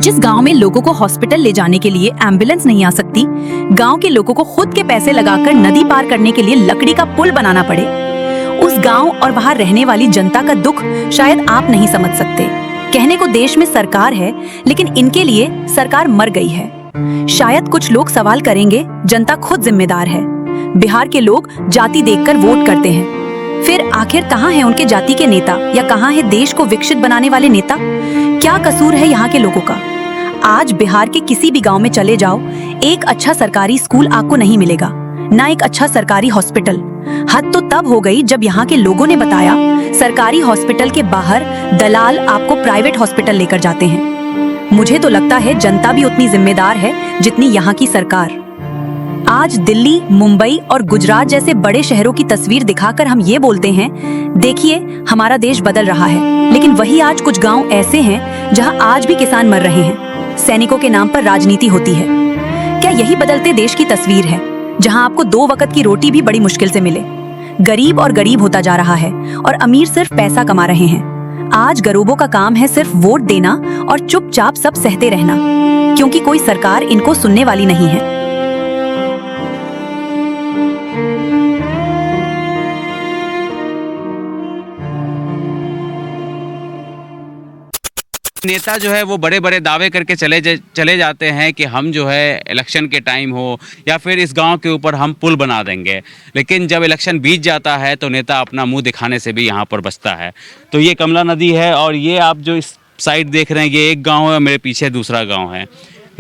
जिस गांव में लोगों को हॉस्पिटल ले जाने के लिए एम्बुलेंस नहीं आ सकती, गांव के लोगों को खुद के पैसे लगाकर नदी पार करने के लिए लकड़ी का पुल बनाना पड़े, उस गांव और वहां रहने वाली जनता का दुख शायद आप नहीं समझ सकते। कहने को देश में सरकार है, लेकिन इनके लिए सरकार मर गई है। शायद कुछ लोग सवाल करेंगे, जनता खुद जिम्मेदार है। बिहार के लोग जाति देखकर वोट करते हैं, फिर आखिर कहाँ है उनके जाति के नेता, या कहाँ है देश को विकसित बनाने वाले नेता? क्या कसूर है यहाँ के लोगों का? आज बिहार के किसी भी गांव में चले जाओ, एक अच्छा सरकारी स्कूल आपको नहीं मिलेगा, ना एक अच्छा सरकारी हॉस्पिटल। हद तो तब हो गई जब यहाँ के लोगों ने बताया सरकारी हॉस्पिटल के बाहर दलाल आपको प्राइवेट हॉस्पिटल लेकर जाते हैं। मुझे तो लगता है जनता भी उतनी जिम्मेदार है जितनी यहाँ की सरकार। आज दिल्ली, मुंबई और गुजरात जैसे बड़े शहरों की तस्वीर दिखाकर हम ये बोलते हैं, देखिए हमारा देश बदल रहा है, लेकिन वही आज कुछ गांव ऐसे हैं जहां आज भी किसान मर रहे हैं, सैनिकों के नाम पर राजनीति होती है। क्या यही बदलते देश की तस्वीर है, जहां आपको 2 वक्त की रोटी भी बड़ी मुश्किल से मिले? गरीब और गरीब होता जा रहा है और अमीर सिर्फ पैसा कमा रहे हैं। आज गरीबों का काम है सिर्फ वोट देना और चुपचाप सब सहते रहना, क्योंकि कोई सरकार इनको सुनने वाली नहीं है। नेता जो है वो बड़े बड़े दावे करके चले जाते हैं कि हम जो है इलेक्शन के टाइम हो या फिर इस गांव के ऊपर हम पुल बना देंगे, लेकिन जब इलेक्शन बीत जाता है तो नेता अपना मुंह दिखाने से भी यहाँ पर बचता है। तो ये कमला नदी है और ये आप जो इस साइड देख रहे हैं ये एक गांव है, मेरे पीछे दूसरा गांव है।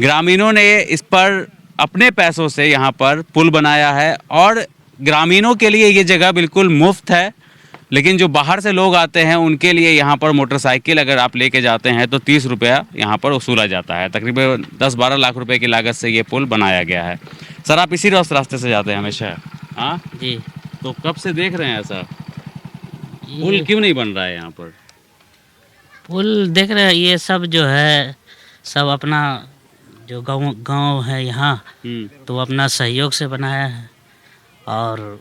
ग्रामीणों ने इस पर अपने पैसों से यहाँ पर पुल बनाया है और ग्रामीणों के लिए ये जगह बिल्कुल मुफ्त है, लेकिन जो बाहर से लोग आते हैं उनके लिए यहाँ पर मोटरसाइकिल अगर आप लेके जाते हैं तो 30 रुपया यहाँ पर वसूला जाता है। तकरीबन 10-12 लाख रुपए की लागत से ये पुल बनाया गया है। सर आप इसी रास्ते से जाते हैं हमेशा? हाँ जी। तो कब से देख रहे हैं ऐसा? पुल क्यों नहीं बन रहा है यहाँ पर? पुल देख रहे हैं, ये सब जो है सब अपना जो गांव है यहाँ तो अपना सहयोग से बनाया है, और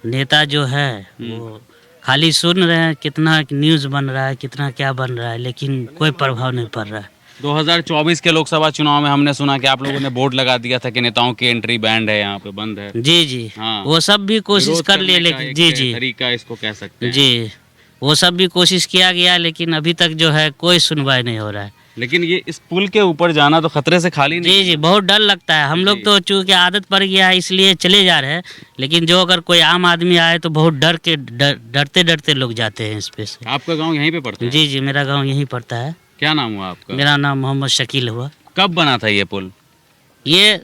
नेता जो है वो खाली सुन रहे हैं कितना न्यूज़ बन रहा है, कितना क्या बन रहा है, लेकिन कोई प्रभाव नहीं पड़ रहा है। 2024 के लोकसभा चुनाव में हमने सुना कि आप लोगों ने बोर्ड लगा दिया था कि नेताओं की एंट्री बैंड है, यहाँ पे बंद है। जी जी। हाँ। वो सब भी कोशिश कर लिए, लेकिन जी जी तरीका इसको कह सकते हैं। जी, वो सब भी कोशिश किया गया, लेकिन अभी तक जो है कोई सुनवाई नहीं हो रहा है। लेकिन ये इस पुल के ऊपर जाना तो खतरे से खाली नहीं। जी जी, बहुत डर लगता है। हम लोग तो चूँकि आदत पड़ गया है इसलिए चले जा रहे हैं, लेकिन जो अगर कोई आम आदमी आए तो बहुत डरते डरते लोग जाते हैं इस पे से। आपका गांव यहीं पे पड़ता है? जी जी, मेरा गांव यहीं पड़ता है। क्या नाम हुआ आपका? मेरा नाम मोहम्मद शकील हुआ। कब बना था ये पुल? ये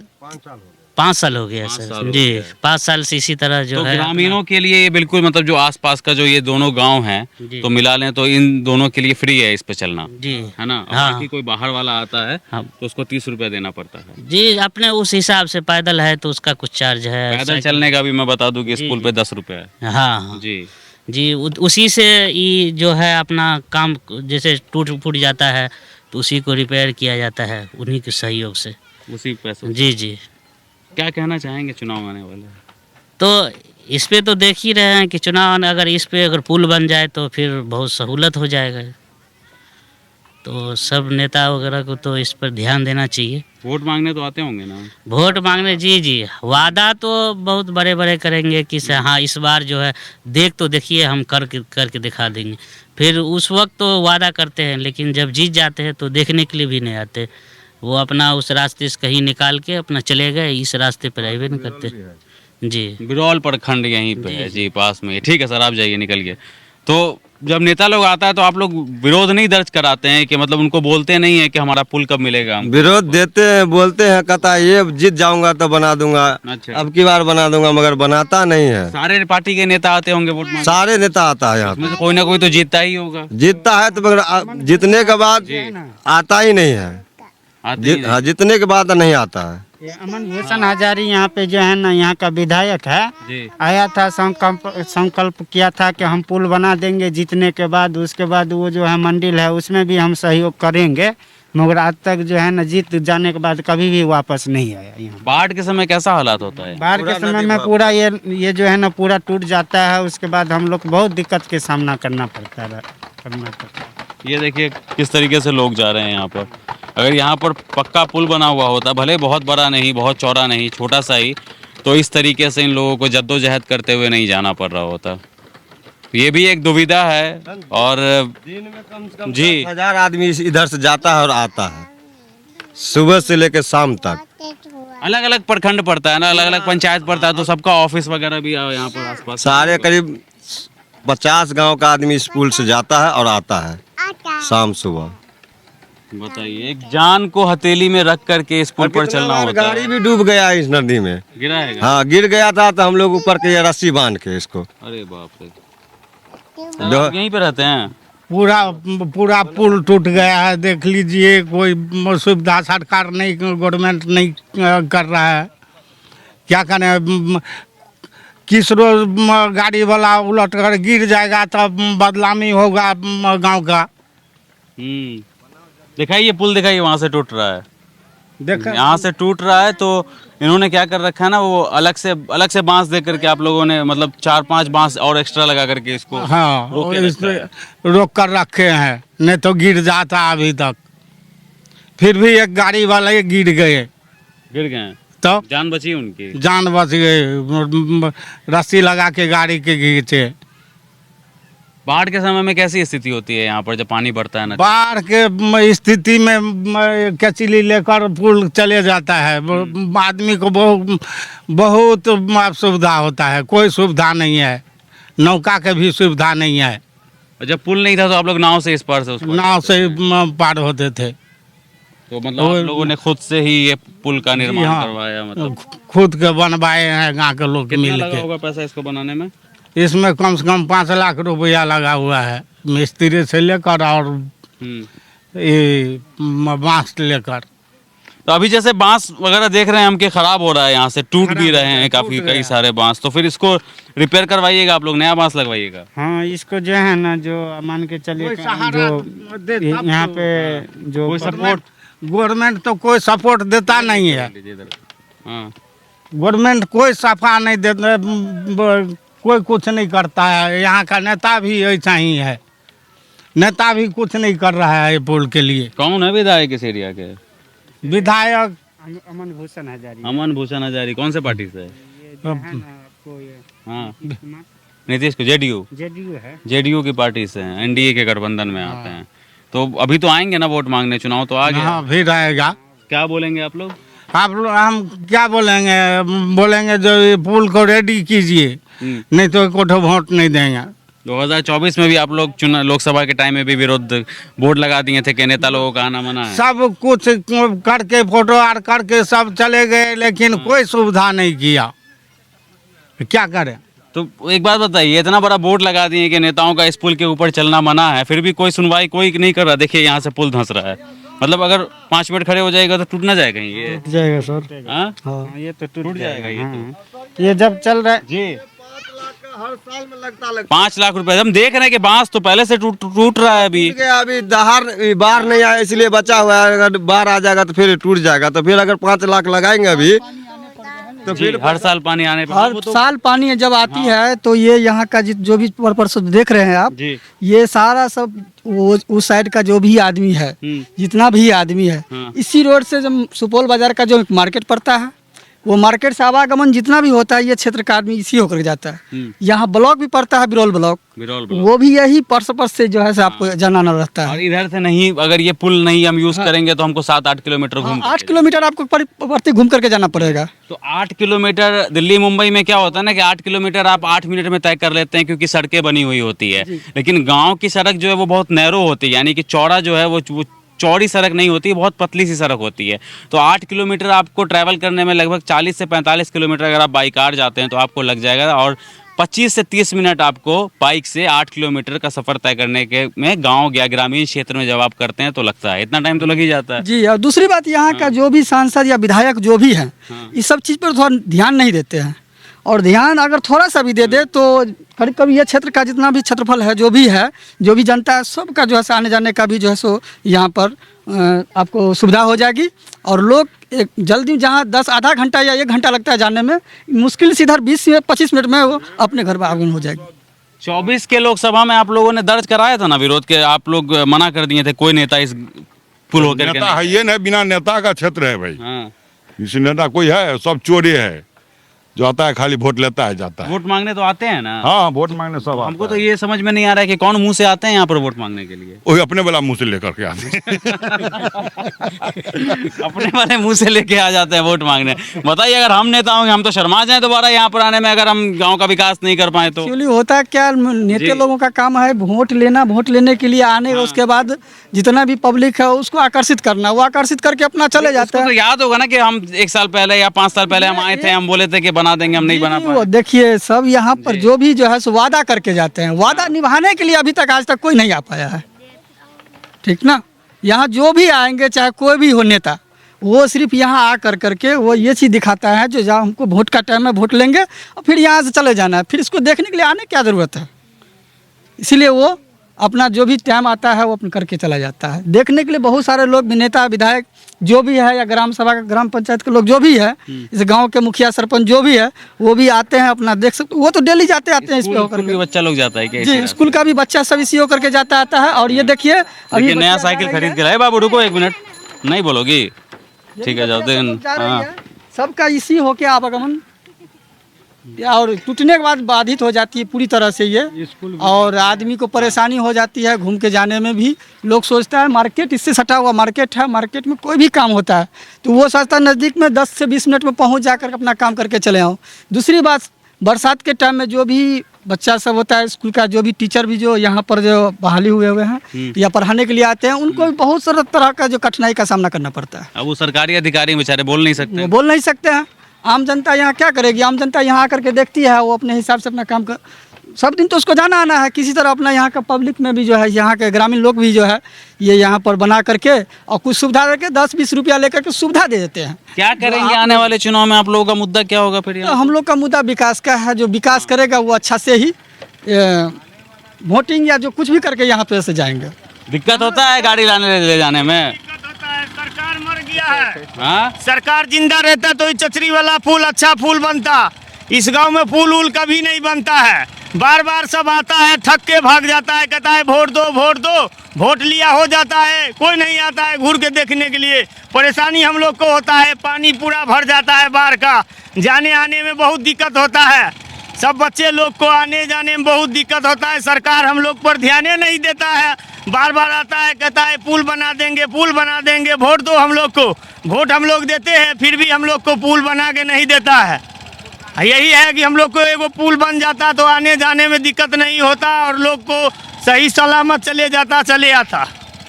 5 साल हो गया सर। जी, 5 साल से इसी तरह जो तो है ग्रामीणों के लिए ये बिल्कुल मतलब जो आसपास का जो ये दोनों गांव हैं तो मिला लें तो इन दोनों के लिए फ्री है इस पे चलना, जी है ना? हाँ। बाकी कोई बाहर वाला आता है हाँ। तो उसको 30 रुपया देना पड़ता है। जी, अपने उस हिसाब से पैदल है तो उसका कुछ चार्ज है। पैदल चलने का भी मैं बता दूं कि इस पुल पे 10 रुपया है। हाँ जी जी, उसी से ये जो है अपना काम जैसे टूट फूट जाता है तो उसी को रिपेयर किया जाता है उन्हीं के सहयोग से। उसी पैसों। जी जी। क्या कहना चाहेंगे चुनाव आने वाले? तो इस पे तो देख ही रहे हैं कि चुनाव अगर इस पे अगर पुल बन जाए तो फिर बहुत सहूलत हो जाएगा। तो सब नेता वगैरह को तो इस पर ध्यान देना चाहिए। वोट मांगने तो आते होंगे ना? वोट मांगने जी जी, वादा तो बहुत बड़े बड़े करेंगे कि हाँ इस बार जो है तो देखिए हम करके दिखा देंगे। फिर उस वक्त तो वादा करते हैं, लेकिन जब जीत जाते हैं तो देखने के लिए भी नहीं आते। वो अपना उस रास्ते से कहीं निकाल के अपना चले गए, इस रास्ते पर आए नहीं करते। जी, बिरौल प्रखंड यहीं पे है जी, पास में। ठीक है सर, आप जाइए निकल के। तो जब नेता लोग आता है तो आप लोग विरोध नहीं दर्ज कराते हैं कि मतलब उनको बोलते नहीं है कि हमारा पुल कब मिलेगा? विरोध देते हैं, बोलते हैं, कहता है ये जीत जाऊंगा तो बना दूंगा। अच्छा। अब की बार बना दूंगा, मगर बनाता नहीं है। सारे पार्टी के नेता आते होंगे वोट मांगने? सारे नेता आता है यहाँ उसमें से कोई ना कोई तो जीतता ही होगा। जीतता है तो मगर जीतने के बाद आता ही नहीं है। हाँ, जीतने के बाद नहीं आता है। ये अमन भूषण हजारी यहाँ पे जो है ना, यहाँ का विधायक है, आया था, संकल्प किया था कि हम पुल बना देंगे जीतने के बाद। उसके बाद वो जो है मंदिर है उसमें भी हम सहयोग करेंगे, मगर आज तक जो है ना जीत जाने के बाद कभी भी वापस नहीं आया यहाँ। बाढ़ के समय कैसा हालात होता है? बाढ़ के समय में पूरा ये जो है ना पूरा टूट जाता है। उसके बाद हम लोग को बहुत दिक्कत के सामना करना पड़ता है। ये देखिए किस तरीके से लोग जा रहे हैं यहाँ पर। अगर यहाँ पर पक्का पुल बना हुआ होता, भले बहुत बड़ा नहीं, बहुत चौड़ा नहीं, छोटा सा ही, तो इस तरीके से इन लोगों को जद्दोजहद करते हुए नहीं जाना पड़ रहा होता। ये भी एक दुविधा है। और दिन में कम से कम जी 10,000 आदमी इधर से जाता है और आता है, सुबह से लेकर शाम तक। अलग अलग प्रखंड पड़ता है ना, अलग अलग पंचायत पड़ता है, तो सबका ऑफिस वगैरह भी यहाँ पर आसपास। सारे करीब 50 गांव का आदमी इस पुल से जाता है और आता है शाम सुबह। बताइए, एक जान को हथेली में रख करके इस पुल पर चलना होता गाड़ी है। भी डूब गया इस नदी में। गिरा है क्या? हाँ, गिर गया था तो हम लोग ऊपर के ये रस्सी बांध के इसको। अरे बाप रे। तो आप यहीं पे रहते हैं? पूरा पुल टूट गया है, देख लीजिए। कोई सुविधा सरकार नहीं, गवर्नमेंट नहीं कर रहा है। क्या करें, किस रोज गाड़ी वाला उलट कर गिर जाएगा तब बदनामी होगा गांव का। दिखाइए पुल, दिखाइए, वहाँ से टूट रहा है। देखा यहाँ से टूट रहा है, तो इन्होंने क्या कर रखा है ना, वो अलग से बांस दे करके आप लोगों ने, मतलब 4-5 बांस और एक्स्ट्रा लगा करके इसको हाँ रोक के रखा है। रोक कर रखे हैं, नहीं तो गिर जाता अभी तक। फिर भी एक गाड़ी वाले गिर गए गिर गए हैं, तो जान बची उनकी। जान बच गए, रस्सी लगा के गाड़ी के खींचे। बाढ़ के समय में कैसी स्थिति होती है यहाँ पर जब पानी बढ़ता है ना? बाढ़ के स्थिति में कचली लेकर पुल चले जाता है, आदमी को बहुत सुविधा होता है। कोई सुविधा नहीं है, नौका के भी सुविधा नहीं है। और जब पुल नहीं था तो आप लोग नाव से इस पार से उस पार नाव से पार होते थे। तो मतलब आप लोगों ने खुद से ही ये पुल का निर्माण हाँ। करवाया? मतलब खुद के बनवाए हैं गाँव के लोग कितना मिल लगा के। होगा पैसा इसको बनाने में? इसमें कम से कम 5 लाख रुपया लगा हुआ है, मिस्त्री से लेकर और ये बांस लेकर। तो अभी जैसे बांस वगैरह देख रहे हैं हम कि खराब हो रहा है, यहाँ से टूट भी रहे हैं काफी, कई सारे बांस। तो फिर इसको रिपेयर करवाइएगा आप लोग, नया बांस लगवाइएगा? हाँ, इसको जो है ना, जो मान के चलिए, जो यहाँ पे जो कोई सपोर्ट, गवर्नमेंट तो कोई सपोर्ट देता नहीं है। हाँ, गवर्नमेंट कोई सफा नहीं देता, कोई कुछ नहीं करता है। यहाँ का नेता भी ऐसा ही है, नेता भी कुछ नहीं कर रहा है पुल के लिए। कौन है विधायक इस एरिया के? विधायक अमन भूषण हजारी। अमन भूषण हजारी कौन से पार्टी से है? हाँ, नीतीश को, जेडीयू है। जेडीयू की पार्टी से हैं, एनडीए के गठबंधन में आते हैं। तो अभी तो आएंगे ना वोट मांगने, चुनाव तो आ गया। हाँ, फिर आएगा। क्या बोलेंगे आप लोग? आप लोग, हम क्या बोलेंगे जो ये पुल को रेडी कीजिए, नहीं तो कोठो वोट नहीं देंगे। 2024 में भी आप लोग लोकसभा के टाइम में भी विरोध बोर्ड लगा दिए थे कि नेता लोगों का आना मना है। सब कुछ करके, फोटो आर करके सब चले गए, लेकिन कोई सुविधा नहीं किया। क्या करें? तो एक बात बताइए, इतना बड़ा बोर्ड लगा दिए कि नेताओं का इस पुल के ऊपर चलना मना है, फिर भी कोई सुनवाई कोई नहीं कर रहा। देखिए यहाँ से पुल धंस रहा है, मतलब अगर 5 मिनट खड़े हो जाएगा तो टूट ना जाएगा कहीं ये? टूट जाएगा सर। हाँ, ये तो टूट जाएगा ये तो। ये जब चल रहा है जी, हर साल में लगता 5 लाख रुपए। हम देख रहे हैं कि बांस तो पहले से टूट रहा है अभी। अभी बाढ़ नहीं आया इसलिए बचा हुआ है। अगर बाढ़ आ जाएगा तो फिर टूट जाएगा। तो फिर अगर 5 लाख लगाएंगे अभी तो फिर हर साल पानी आने पर हर साल पानी जब आती है तो ये यहाँ का जो भी पर्पस देख रहे हैं आप, जी, ये सारा सब वो उस साइड का जो भी आदमी है, जितना भी आदमी है, इसी रोड से जब सुपौल बाजार का जो मार्केट पड़ता है, वो मार्केट से आवागमन जितना भी होता है, ये क्षेत्र का आदमी इसी होकर जाता है। यहाँ ब्लॉक भी पड़ता है, बिरौल ब्लॉक, वो भी यही पर्पस से जो है से आपको जाना रहता है। और इधर से नहीं, अगर ये पुल नहीं हम यूज करेंगे तो हमको 7-8 किलोमीटर घूम 8 किलोमीटर आपको प्रति घूम करके जाना पड़ेगा। तो 8 किलोमीटर, दिल्ली मुंबई में क्या होता है ना कि 8 किलोमीटर आप 8 मिनट में तय कर लेते हैं, क्योंकि सड़कें बनी हुई होती है। लेकिन गाँव की सड़क जो है वो बहुत नैरो होती है, यानी कि चौड़ा जो है वो चौड़ी सड़क नहीं होती, बहुत पतली सी सड़क होती है। तो 8 किलोमीटर आपको ट्रैवल करने में लगभग 40 से 45 किलोमीटर अगर आप बाई कार जाते हैं तो आपको लग जाएगा, और 25 से 30 मिनट आपको बाइक से 8 किलोमीटर का सफर तय करने के में गांव या ग्रामीण क्षेत्र में जब आप करते हैं तो लगता है इतना टाइम तो लग ही जाता है। जी, और दूसरी बात, यहाँ का जो भी सांसद या विधायक जो भी हैं, इस सब चीज़ पर थोड़ा ध्यान नहीं देते हैं। और ध्यान अगर थोड़ा सा भी दे दे तो करीब कभी ये क्षेत्र का जितना भी क्षेत्रफल है, जो भी है, जो भी जनता है, सबका जो है आने जाने का भी जो है सो यहाँ पर आपको सुविधा हो जाएगी। और लोग एक जल्दी, जहाँ 10 आधा घंटा या 1 घंटा लगता है जाने में, मुश्किल से इधर 20 से 25 मिनट में वो अपने घर में आगमन हो जाएगी। 24 के लोकसभा में आप लोगों ने दर्ज कराया था ना विरोध के, आप लोग मना कर दिए थे कोई नेता इस पुल होकर के नेता है ये नहीं, बिना नेता का क्षेत्र है भाई। हाँ। इस नेता कोई है, सब चोरी है, जो आता है खाली वोट लेता है जाता है। वोट मांगने तो आते हैं ना। हाँ वोट मांगने सब हमको आता तो ये समझ में नहीं आ रहा है कि कौन मुंह से आते हैं यहाँ पर वोट मांगने के लिए। वही अपने वाला मुंह से लेकर के आते हैं। अपने वाले मुंह से लेके आ जाते हैं वोट मांगने। बताइए अगर हम नेता होंगे हम तो शर्मा जाएं दोबारा यहाँ पर आने में, अगर हम गांव का विकास नहीं कर पाए तो। एक्चुअली होता क्या, नेता लोगों का काम है वोट लेना, वोट लेने के लिए आने, उसके बाद जितना भी पब्लिक है उसको आकर्षित करना, वो आकर्षित करके अपना चले जाते उसको हैं। तो याद होगा ना कि हम 1 साल पहले या 5 साल पहले हम आए थे, हम बोले थे कि बना देंगे, हम नहीं बना वो पाए। देखिए सब यहाँ पर जो भी जो है सो वादा करके जाते हैं, वादा निभाने के लिए अभी तक आज तक कोई नहीं आ पाया है। ठीक ना, यहाँ जो भी आएंगे चाहे कोई भी हो नेता, वो सिर्फ यहाँ आ कर करके वो ये चीज़ दिखाता है जो जहाँ हमको वोट का टाइम में वोट लेंगे और फिर यहाँ से चले जाना है, फिर इसको देखने के लिए आने की क्या ज़रूरत है। इसीलिए वो अपना जो भी टाइम आता है वो अपन करके चला जाता है। देखने के लिए बहुत सारे लोग भी, नेता विधायक जो भी है या ग्राम सभा का ग्राम पंचायत के लोग जो भी है, इस गांव के मुखिया सरपंच जो भी है वो भी आते हैं, अपना देख सकते, वो तो डेली जाते आते हैं इस पे होकर स्कूल के। के बच्चा लोग जाता है क्या? जी स्कूल का भी बच्चा सब इसी होकर के जाता आता है। और ये देखिए अभी देखिए नया बच्चा साइकिल जा रही खरीद है। के लाए। बाबू रुको 1 मिनट, नहीं बोलोगी? ठीक है जाओ बच्चा सब दिन। जा रही हाँ है। सबका इसी होके आवागमन और टूटने के बाद बाधित हो जाती है पूरी तरह से ये, और आदमी को परेशानी हो जाती है घूम के जाने में भी। लोग सोचता है मार्केट इससे सटा हुआ मार्केट है, मार्केट में कोई भी काम होता है तो वो सोचता है नज़दीक में 10 से 20 मिनट में पहुंच जाकर अपना काम करके चले आओ। दूसरी बात, बरसात के टाइम में जो भी बच्चा सब होता है स्कूल का, जो भी टीचर भी जो यहाँ पर जो बहाली हुए हैं या पढ़ाने के लिए आते हैं, उनको भी बहुत सारा तरह का जो कठिनाई का सामना करना पड़ता है। अब वो सरकारी अधिकारी बेचारे बोल नहीं सकते। वो बोल नहीं सकते हैं। आम जनता यहाँ क्या करेगी, आम जनता यहाँ आकर के देखती है, वो अपने हिसाब से अपना काम कर, सब दिन तो उसको जाना आना है किसी तरह। अपना यहाँ का पब्लिक में भी जो है, यहाँ के ग्रामीण लोग भी जो है ये यहाँ पर बना करके और कुछ सुविधा देके 10-20 रुपया लेकर के सुविधा दे देते हैं। क्या करेंगे आने वाले चुनाव में? आप लोगों का मुद्दा क्या होगा फिर तो यहाँ? हम लोग का मुद्दा विकास का है, जो विकास करेगा वो अच्छा से ही वोटिंग या जो कुछ भी करके यहाँ पे से जाएंगे। दिक्कत होता है गाड़ी लाने ले जाने में? सरकार मर गया है। हाँ सरकार जिंदा रहता तो ये चचरी वाला पुल अच्छा पुल बनता। इस गांव में पुल उल कभी नहीं बनता है। बार बार सब आता है, थक के भाग जाता है, कहता है वोट दो वोट दो, वोट लिया हो जाता है, कोई नहीं आता है घूर के देखने के लिए। परेशानी हम लोग को होता है, पानी पूरा भर जाता है बाढ़ का, जाने आने में बहुत दिक्कत होता है। सब बच्चे लोग को आने जाने में बहुत दिक्कत होता है। सरकार हम लोग पर ध्यान नहीं देता है, बार बार आता है कहता है पुल बना देंगे पुल बना देंगे, वोट दो हम लोग को। वोट हम लोग देते हैं फिर भी हम लोग को पुल बना के नहीं देता है। यही है कि हम लोग को एगो पुल बन जाता तो आने जाने में दिक्कत नहीं होता और लोग को सही सलामत चले जाता चले आता।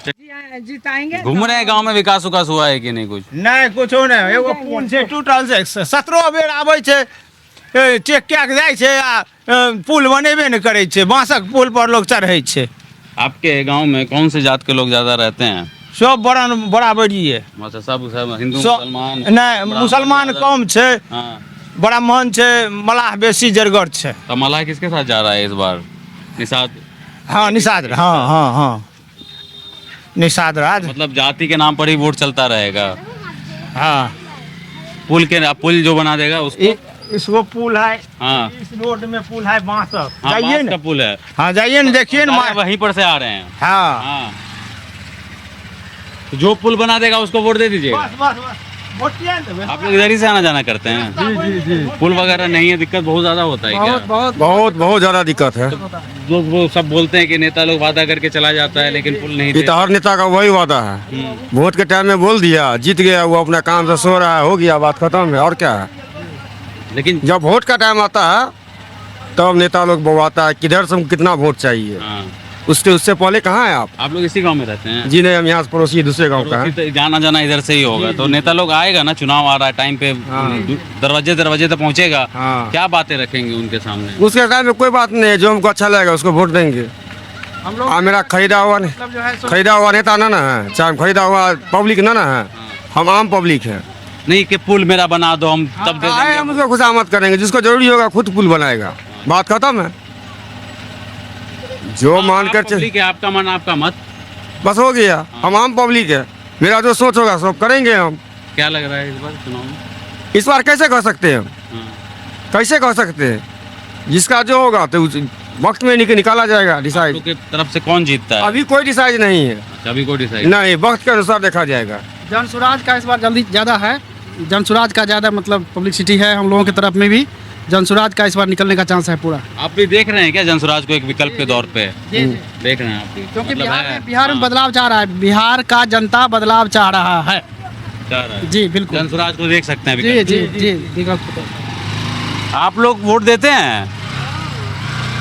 घूम रहे हैं गांव में, विकास उकास हुआ है कि नहीं कुछ? नहीं कुछ नहीं, एगो पुल से टूटल से 17 बेर आबै छै, चेक कए के जाइ छै आ पुल बनेबे नहीं करै छै, बांसक पुल पर लोग चढ़ै छै। आपके गांव में कौन से जात के लोग ज्यादा रहते हैं? सब बराबरी है। अच्छा सब हिंदू सब मुसलमान? नहीं मुसलमान कम छै, हाँ ब्राह्मण छै, मलाह बेसी जरगर छै। तो मलाह किसके साथ जा रहा है इस बार? निषाद? हाँ निषाद, हाँ हाँ हाँ निषाद राज। मतलब जाति के नाम पर ही वोट चलता रहेगा? हाँ पुल जो बना देगा उसको? इसको पुल है, हाँ इस रोड में पुल है बांस। हाँ जाइए बांस ना, का पुल है। हाँ जाइए ना देखिए ना। वहीं पर से आ रहे हैं। हाँ हाँ तो जो पुल बना देगा उसको वोट दे दीजिएगा। बस बस बस वोट किया ना। आप लोग इधर ही से आना जाना करते हैं? जी जी जी। पुल वगैरह नहीं है, दिक्कत बहुत ज्यादा होता है क्या? बहुत ज़्यादा दिक्कत है। लोग वो सब बोलते हैं कि नेता लोग वादा करके चला जाता है लेकिन पुल नहीं ये देता। तो हर नेता का वही वादा है, वोट के टाइम में बोल दिया, जीत गया, वो अपना काम से सो रहा है, हो गया, बात खत्म है। और क्या है, लेकिन जब वोट का टाइम आता है तब नेता लोग बोलता है किधर से कितना वोट चाहिए। हाँ उससे पहले कहाँ है आप लोग इसी गांव में रहते हैं? जी नहीं, हम यहाँ से पड़ोसी दूसरे गांव का है। जाना जाना इधर से ही होगा। तो नेता लोग आएगा ना, चुनाव आ रहा है टाइम पे, दरवाजे तक पहुंचेगा। हाँ। क्या बातें रखेंगे उनके सामने? उसके टाइम में कोई बात नहीं है, जो हमको अच्छा लगेगा उसको वोट देंगे। मेरा खरीदा हुआ नेता ना है, चाहे खरीदा हुआ पब्लिक ना है, हम आम पब्लिक है। नहीं कि पुल मेरा बना दो, हम तब दे आए देंगे। हम उसको खुशामद करेंगे, जिसको जरूरी होगा खुद पुल बनाएगा, बात खत्म है। जो मान कर चल, पब्लिक है, आपका मन आपका मत, बस हो गया। हम आम पब्लिक है, मेरा जो सोच होगा सब करेंगे हम। क्या लग रहा है इस बार चुनाव में? इस बार कैसे कह सकते हैं हम, हाँ। कैसे कह सकते हैं? जिसका जो होगा तो वक्त में निकाला जाएगा डिसाइड। आपकी तरफ से कौन जीतता है? अभी कोई डिसाइड नहीं है, अभी कोई डिसाइड नहीं, वक्त के अनुसार देखा जाएगा। जनसुराज का इस बार जल्दी ज़्यादा है, जनसुराज का ज़्यादा मतलब पब्लिसिटी है हम लोगों की तरफ में भी, जनसुराज का इस बार निकलने का चांस है पूरा। आप भी देख रहे हैं क्या जनसुराज को एक विकल्प के तौर पे? देख रहे हैं आप भी? क्योंकि मतलब बिहार में बदलाव चाह रहा है, बिहार का जनता बदलाव चाह रहा है। चाह रहा है। जी बिल्कुल, जनसुराज को देख सकते हैं जी विकल्प। जी जी विकल्प। आप लोग वोट देते हैं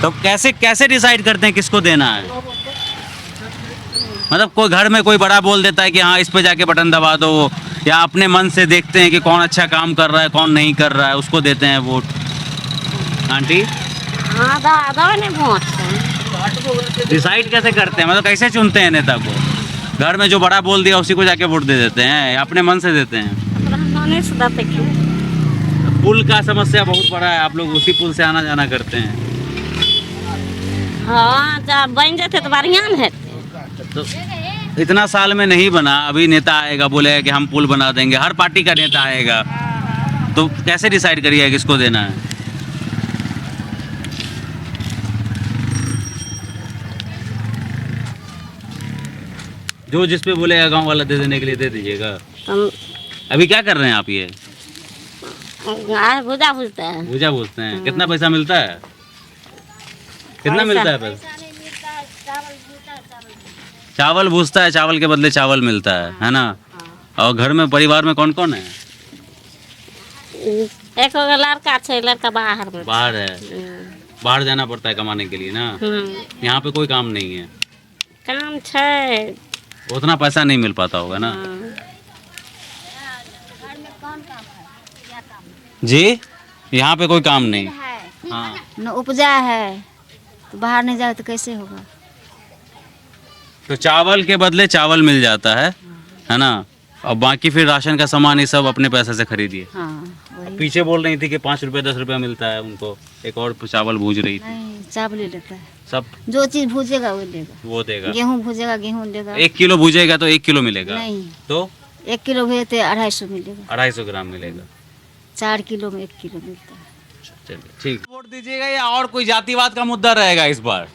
तो कैसे कैसे डिसाइड करते हैं किसको देना है? मतलब कोई घर में कोई बड़ा बोल देता है कि हाँ इस पे जाके बटन दबा दो, या अपने मन से देखते हैं कि कौन अच्छा काम कर रहा है कौन नहीं कर रहा है उसको देते हैं वोट? आंटी डिसाइड कैसे करते हैं, मतलब कैसे चुनते हैं नेता को? घर में जो बड़ा बोल दिया उसी को जाके वोट दे देते हैं या अपने मन से देते हैं? पुल का समस्या बहुत बड़ा है, आप लोग उसी पुल से आना जाना करते हैं। हाँ जब बन जाते तो बढ़िया न है। तो इतना साल में नहीं बना, अभी नेता आएगा बोलेगा कि हम पुल बना देंगे, हर पार्टी का नेता आएगा, तो कैसे डिसाइड करिए किसको देना है? जो जिस पे बोलेगा गांव वाला दे देने के लिए दे दीजिएगा। अभी क्या कर रहे हैं आप? ये भुजा भुजते हैं। भूजा भूजते हैं। कितना पैसा मिलता है? कितना मिलता है पैसा? चावल भूजता है, चावल के बदले चावल मिलता है ना? और घर में परिवार में कौन कौन है? एक लड़का है, लड़का बाहर में। बाहर है, बाहर जाना पड़ता है कमाने के लिए ना? यहाँ पे कोई काम नहीं है? काम है, उतना पैसा नहीं मिल पाता होगा ना? जी, यहाँ पे कोई काम नहीं। हाँ, न उपजा है तो बाहर नहीं जाए तो कैसे होगा? तो चावल के बदले चावल मिल जाता है ना? और बाकी फिर राशन का सामान ये सब अपने पैसे से खरीदिए। हाँ, पीछे बोल रही थी कि 5 रुपए 10 रुपया मिलता है उनको, एक और चावल भूज रही थी। नहीं चावल ही लेता है, सब जो चीज भूजेगा वो देगा। वो देगा। गेहूँ भूजेगा गेहूँ देगा। 1 किलो भूजेगा तो 1 किलो मिलेगा? नहीं, तो 1 किलो भेजते 250 मिलेगा। 250 ग्राम मिलेगा। 4 किलो में 1 किलो मिलता है। चलिए ठीक। वोट दीजिएगा या और कोई जातिवाद का मुद्दा रहेगा इस बार?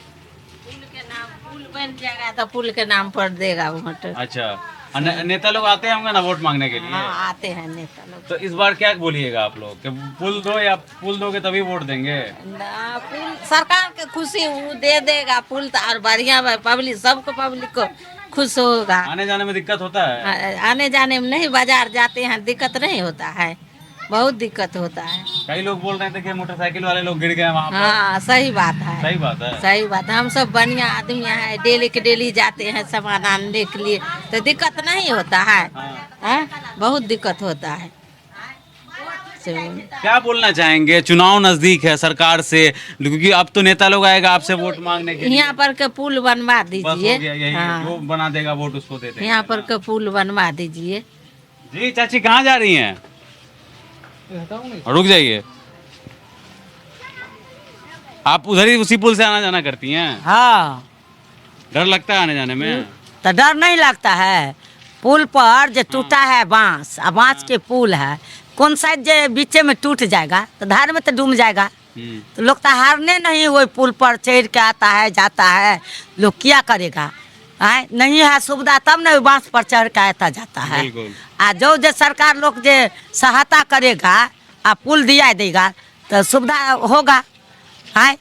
पुल बन जाएगा तो पुल के नाम पर देगा वोट। अच्छा, नेता लोग आते होंगे ना वोट मांगने के लिए? हाँ, आते हैं नेता लोग। तो इस बार क्या बोलिएगा आप लोग कि पुल दो, या पुल दोगे तभी वोट देंगे? पुल सरकार के खुशी वो दे देगा पुल तो और बढ़िया पब्लिक, सबको पब्लिक को खुश होगा। आने जाने में दिक्कत होता है? आने जाने में नहीं, बाजार जाते हैं दिक्कत नहीं होता है, बहुत दिक्कत होता है। कई लोग बोल रहे थे कि मोटरसाइकिल वाले लोग गिर गए वहाँ पर। हाँ सही बात है, सही बात है, सही बात है। हम सब बढ़िया आदमी हैं, डेली के डेली जाते हैं सामान आनने के लिए, तो दिक्कत नहीं होता है। हाँ, बहुत दिक्कत होता है। क्या बोलना चाहेंगे? चुनाव नजदीक है सरकार से, क्योंकि अब तो नेता लोग आएगा आपसे वोट मांगने के लिए। यहाँ पर के पुल बनवा बस दीजिए। हो गया यही, हाँ, जो बना देगा वोट उसको दे देंगे। यहाँ पर के पुल बनवा दीजिए। जी चाची कहाँ जा रही हैं? रुक जाइए, आप उधर ही उसी पुल से आना जाना करती हैं? हाँ, डर लगता है आने जाने में? तो डर नहीं लगता है। पुल पर जो टूटा है बांस, अब बांस के पुल है, कौन साइड जो बीचे में टूट जाएगा तो धार में तो डूब जाएगा। तो लोग तो हारने नहीं हुए, पुल पर चढ़ के आता है जाता है, लोग क्या करेगा? नहीं है सुविधा तब न बांस पर चढ़ के आता जाता है। आ जो सरकार लोग जो सहायता करेगा आ पुल दिया देगा तो सुविधा होगा। है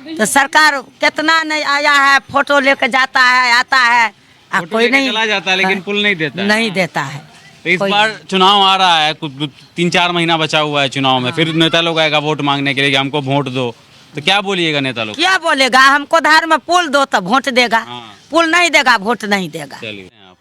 तो सरकार कितना नहीं आया है, फोटो लेके जाता है आता है, कोई नहीं चला जाता है लेकिन पुल नहीं देता है। नहीं देता है। तो इस बार चुनाव आ रहा है, कुछ 3-4 महीना बचा हुआ है चुनाव में, फिर नेता लोग आएगा वोट मांगने के लिए कि हमको वोट दो, तो क्या बोलिएगा नेता लोग? क्या बोलेगा? हमको धार में पुल दो तो वोट देगा। पुल नहीं देगा वोट नहीं देगा। चलिए आप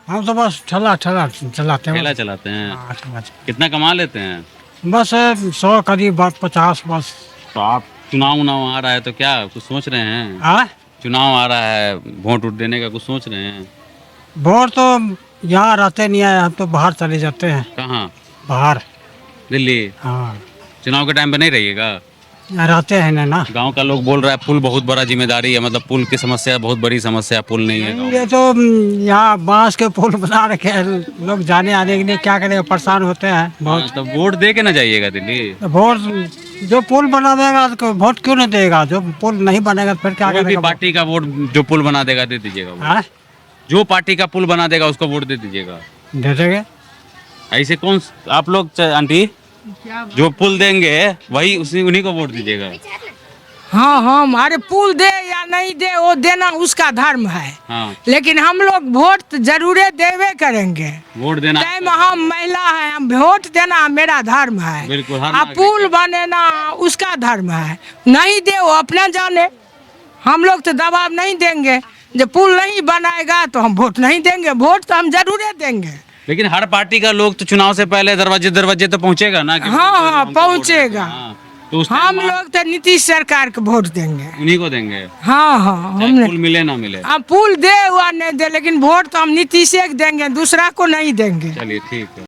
हम तो बस ठेला चलाते हैं। ठेला चलाते हैं। कितना कमा लेते हैं? बस 100 करीब 50 बस। तो आप चुनाव आ रहा है तो क्या कुछ सोच रहे हैं? चुनाव आ रहा है, वोट देने का कुछ सोच रहे हैं? वोट तो यहाँ रहते नहीं है, हम तो बाहर चले जाते हैं। कहाँ? बाहर, दिल्ली। हाँ, चुनाव के टाइम पे नहीं रहिएगा? रहते हैं ना। गांव का लोग बोल रहा है पुल बहुत बड़ा जिम्मेदारी है, मतलब पुल की समस्या बहुत बड़ी समस्या, पुल नहीं है गाँव में। ये तो यहाँ बांस के पुल बना रखे हैं, लोग जाने आने के लिए क्या करेंगे, परेशान होते हैं बहुत। तो वोट दे के ना जाइएगा दिल्ली। वोट जो पुल बना देगा तो वोट क्यों नहीं देगा? जो पुल नहीं बनेगा फिर क्या कोई भी करेगा? पार्टी का वोट जो पुल बना देगा दे दीजिएगा वोट। हाँ? जो पार्टी का पुल बना देगा उसको वोट दे दीजिएगा। दे देंगे। ऐसे कौन आप लोग आंटी जो पुल देंगे वही उन्हीं को वोट दीजिएगा। हाँ हमारे पुल दे या नहीं दे वो देना उसका धर्म है। हाँ लेकिन हम लोग वोट जरूर देवे करेंगे। वोट देना टाइम हम महिला है, हम वोट देना मेरा धर्म है। बिल्कुल, हर अब पुल बनेना उसका धर्म है। नहीं दे वो अपना जाने, हम लोग तो दबाव नहीं देंगे। जब पुल नहीं बनाएगा तो हम वोट नहीं देंगे, वोट तो हम जरूर देंगे। लेकिन हर पार्टी का लोग तो चुनाव से पहले दरवाजे तो पहुंचेगा ना कि हाँ हाँ हमको वोट पहुँचेगा। देना। हाँ, तो उस हम टाइम लोग तो नीतीश सरकार को वोट देंगे। उन्हीं को देंगे, हाँ हाँ चाहे हमने पुल मिले ना मिले। अब पुल दे हुआ नहीं दे, लेकिन वोट तो हम नीतीश को देंगे, दूसरा को नहीं देंगे। चलिए ठीक है।